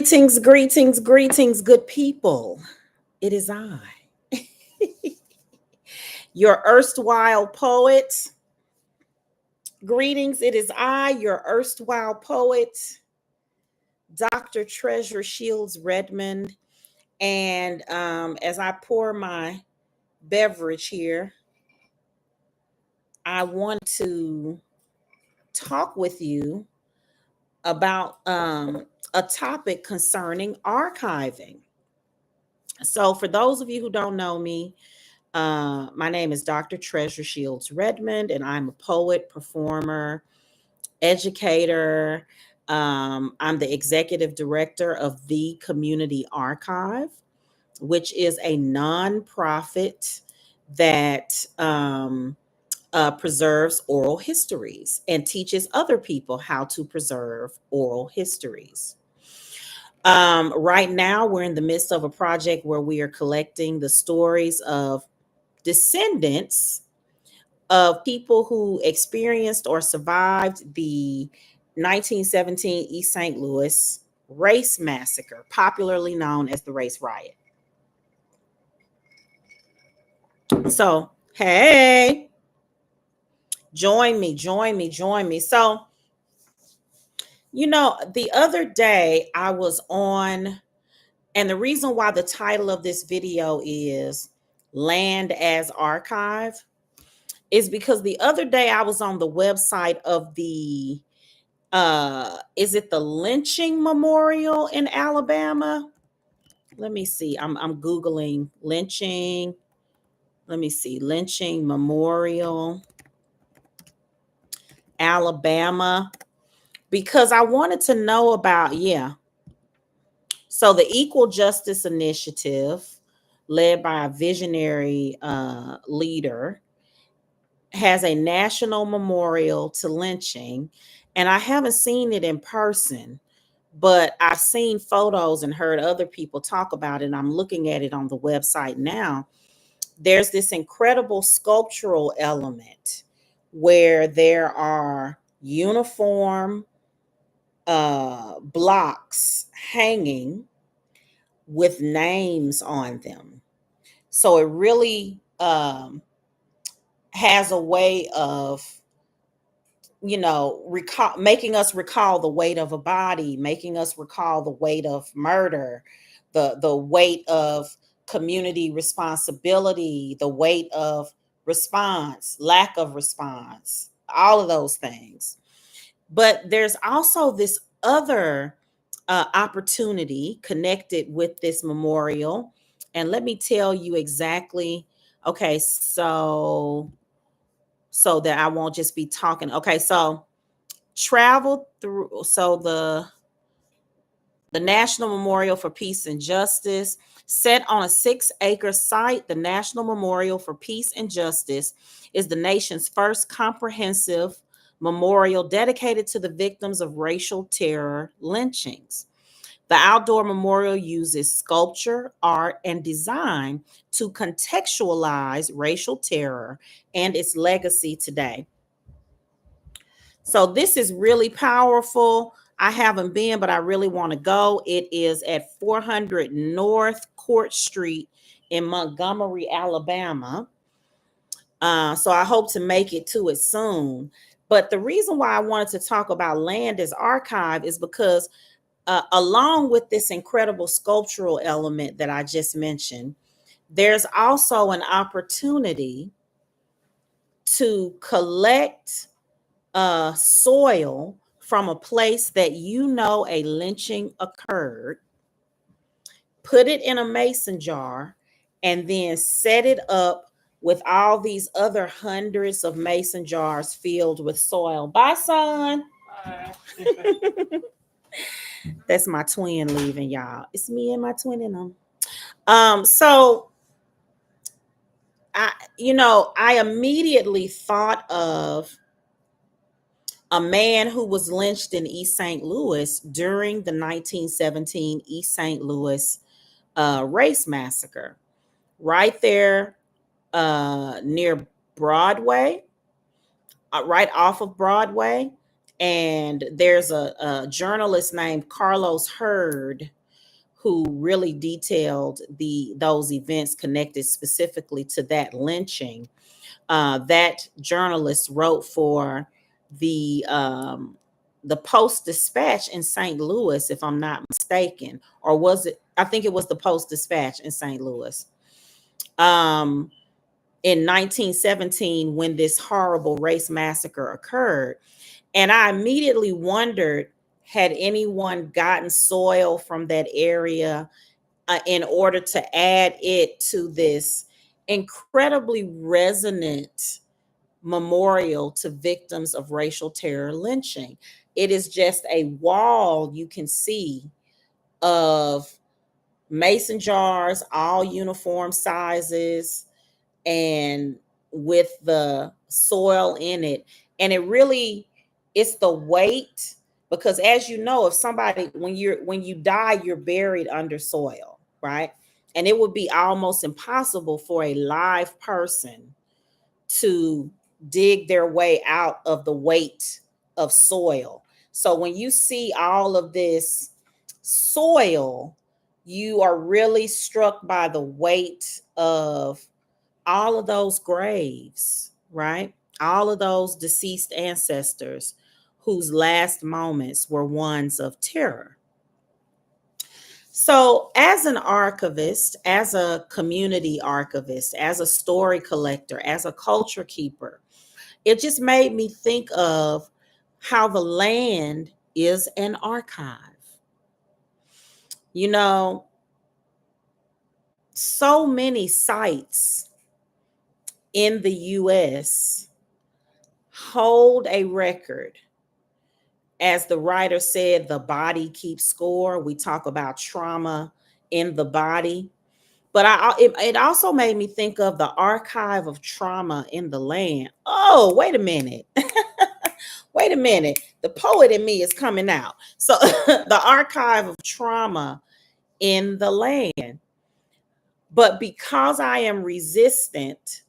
Greetings, greetings, greetings, good people. It is I, your erstwhile poet. Greetings, it is I, your erstwhile poet, Dr. Treasure Shields Redmond. And as I pour my beverage here, I want to talk with you about a topic concerning archiving. So, for those of you who don't know me, my name is Dr. Treasure Shields Redmond, and I'm a poet, performer, educator. I'm the executive director of the Community Archive, which is a nonprofit that preserves oral histories and teaches other people how to preserve oral histories. Right now, we're in the midst of a project where we are collecting the stories of descendants of people who experienced or survived the 1917 East St. Louis race massacre, popularly known as the Race Riot. So, hey, join me, join me, join me. So, the other day I was on, and the reason why the title of this video is Land as Archive is because the other day I was on the website of the is it the Lynching Memorial in Alabama? Let me see. I'm googling lynching. Let me see. Lynching Memorial Alabama, because I wanted to know about, so the Equal Justice Initiative, led by a visionary leader, has a national memorial to lynching, and I haven't seen it in person, but I've seen photos and heard other people talk about it. And I'm looking at it on the website now. There's this incredible sculptural element where there are uniform blocks hanging with names on them. So it really has a way of making us recall the weight of a body, making us recall the weight of murder, the weight of community responsibility, the weight of response, lack of response, all of those things. But there's also this other opportunity connected with this memorial, and let me tell you exactly. Okay, so that I won't just be talking. Okay, so travel through, so the National Memorial for Peace and Justice, set on a 6-acre site. The National Memorial for Peace and Justice is the nation's first comprehensive memorial dedicated to the victims of racial terror lynchings. The outdoor memorial uses sculpture, art, and design to contextualize racial terror and its legacy today. So this is really powerful. I haven't been, but I really want to go. It is at 400 North Court Street in Montgomery, Alabama. So I hope to make it to it soon. But the reason why I wanted to talk about Land as Archive is because along with this incredible sculptural element that I just mentioned, there's also an opportunity to collect soil from a place that a lynching occurred, put it in a mason jar, and then set it up with all these other hundreds of mason jars filled with soil. Bye, son. That's my twin leaving, y'all. It's me and my twin in them. So I immediately thought of a man who was lynched in East St. Louis during the 1917 East St. Louis race massacre, right there near Broadway, right off of Broadway. And there's a journalist named Carlos Hurd who really detailed those events connected specifically to that lynching. That journalist wrote for the Post Dispatch in St. Louis, if I'm not mistaken, or was it? I think it was the Post Dispatch in St. Louis. In 1917, when this horrible race massacre occurred, and I immediately wondered, had anyone gotten soil from that area in order to add it to this incredibly resonant memorial to victims of racial terror lynching. It is just a wall you can see of mason jars, all uniform sizes, and with the soil in it. And it really, it's the weight, because as you know, if somebody, when you die, you're buried under soil, right? And it would be almost impossible for a live person to dig their way out of the weight of soil. So when you see all of this soil, you are really struck by the weight of all of those graves, right? All of those deceased ancestors whose last moments were ones of terror. So, as an archivist, as a community archivist, as a story collector, as a culture keeper, it just made me think of how the land is an archive. You know, so many sites in the US hold a record. As the writer said, the body keeps score. We talk about trauma in the body. But it also made me think of the archive of trauma in the land. Oh, wait a minute. Wait a minute. The poet in me is coming out. So the archive of trauma in the land. But because I am resistant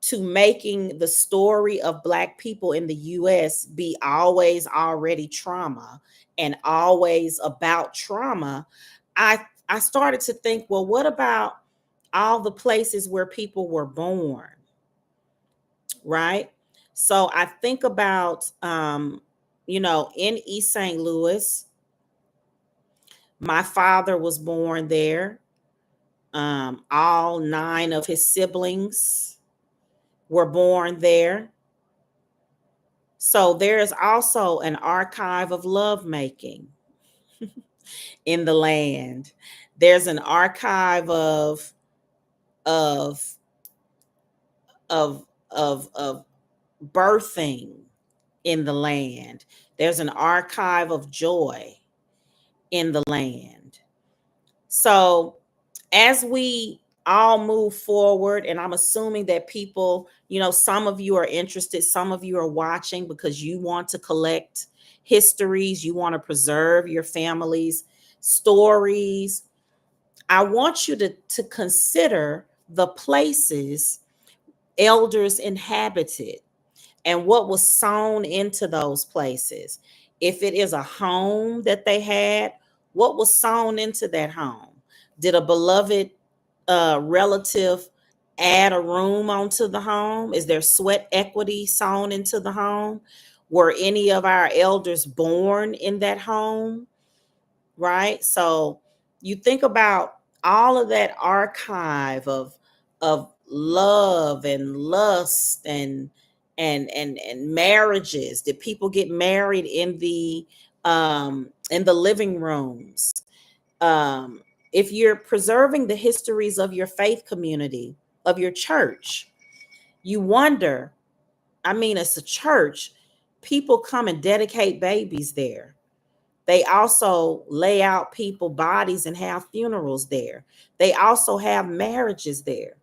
to making the story of Black people in the US be always already trauma and always about trauma, I started to think, well, what about all the places where people were born, right? So I think about, in East St. Louis, my father was born there. All 9 of his siblings were born there. So there is also an archive of lovemaking in the land. There's an archive of of of birthing in the land. There's an archive of joy in the land. So as we all move forward, and I'm assuming that people, some of you are interested, some of you are watching because you want to collect histories, you want to preserve your family's stories. I want you to consider the places elders inhabited and what was sown into those places. If it is a home that they had, what was sown into that home? Did a beloved relative add a room onto the home? Is there sweat equity sown into the home? Were any of our elders born in that home? Right? So you think about all of that archive of love and lust and marriages. Did people get married in the living rooms? If you're preserving the histories of your faith community, of your church, you wonder, I mean, it's a church, people come and dedicate babies there. They also lay out people bodies and have funerals there. They also have marriages there.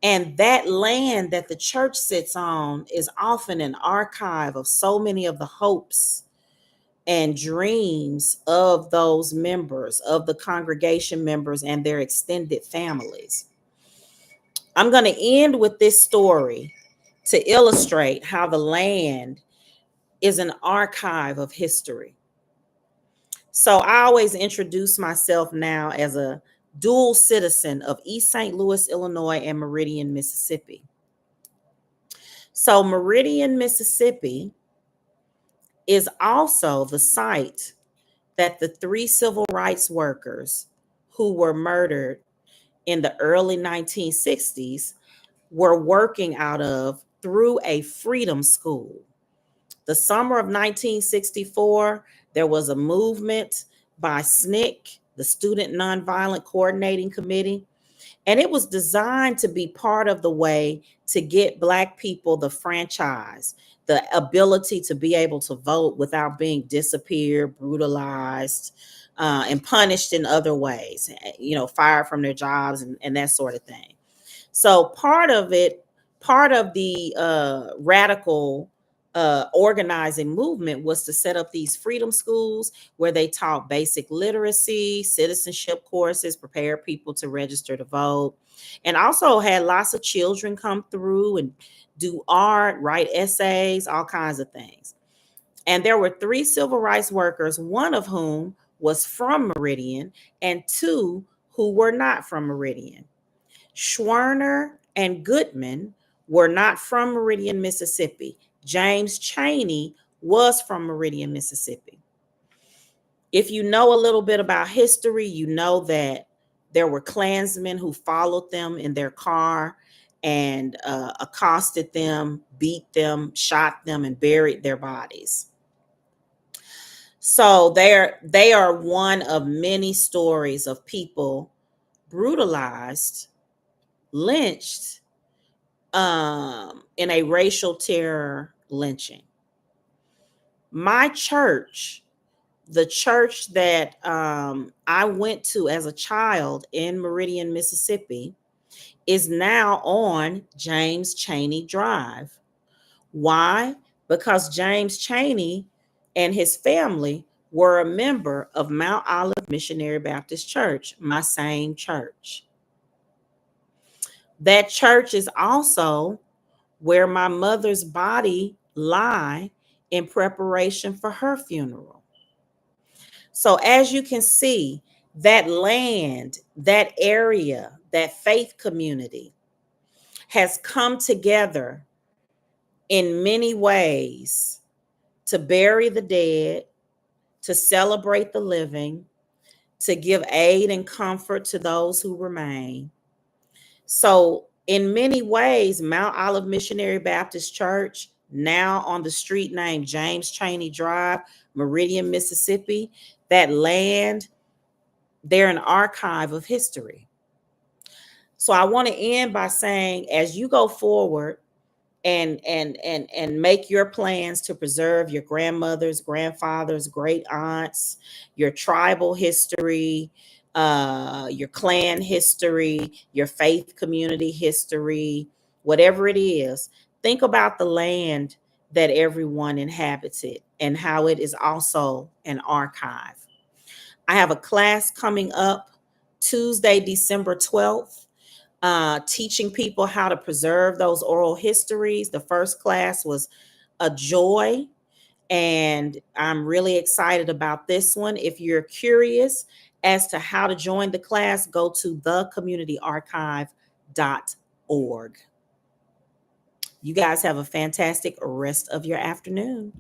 And that land that the church sits on is often an archive of so many of the hopes and dreams of those members, of the congregation members and their extended families. I'm going to end with this story to illustrate how the land is an archive of history. So I always introduce myself now as a dual citizen of East St. Louis, Illinois, and Meridian, Mississippi. So Meridian, Mississippi is also the site that the 3 civil rights workers who were murdered in the early 1960s were working out of through a freedom school. The summer of 1964, there was a movement by SNCC, the Student Nonviolent Coordinating Committee, and it was designed to be part of the way to get Black people the franchise, the ability to be able to vote without being disappeared, brutalized, and punished in other ways, fired from their jobs and that sort of thing. So part of the radical organizing movement was to set up these freedom schools where they taught basic literacy, citizenship courses, prepare people to register to vote, and also had lots of children come through and do art, write essays, all kinds of things. And there were 3 civil rights workers, one of whom was from Meridian, and 2 who were not from Meridian. Schwerner and Goodman were not from Meridian, Mississippi. James Chaney was from Meridian, Mississippi. If you know a little bit about history, you know that there were Klansmen who followed them in their car and accosted them, beat them, shot them, and buried their bodies. So they are one of many stories of people brutalized, lynched, in a racial terror lynching. My church, the church that I went to as a child in Meridian, Mississippi, is now on James Chaney Drive. Why? Because James Chaney and his family were a member of Mount Olive Missionary Baptist Church, my same church. That church is also where my mother's body lie in preparation for her funeral. So as you can see, that land, that area, that faith community has come together in many ways to bury the dead, to celebrate the living, to give aid and comfort to those who remain. So in many ways, Mount Olive Missionary Baptist Church, now on the street named James Chaney Drive, Meridian, Mississippi, that land, they're an archive of history. So I want to end by saying, as you go forward and make your plans to preserve your grandmothers, grandfathers, great aunts, your tribal history, your clan history, your faith community history, whatever it is, think about the land that everyone inhabited and how it is also an archive. I have a class coming up Tuesday, December 12th, teaching people how to preserve those oral histories. The first class was a joy, and I'm really excited about this one. If you're curious as to how to join the class, go to thecommunityarchive.org. You guys have a fantastic rest of your afternoon.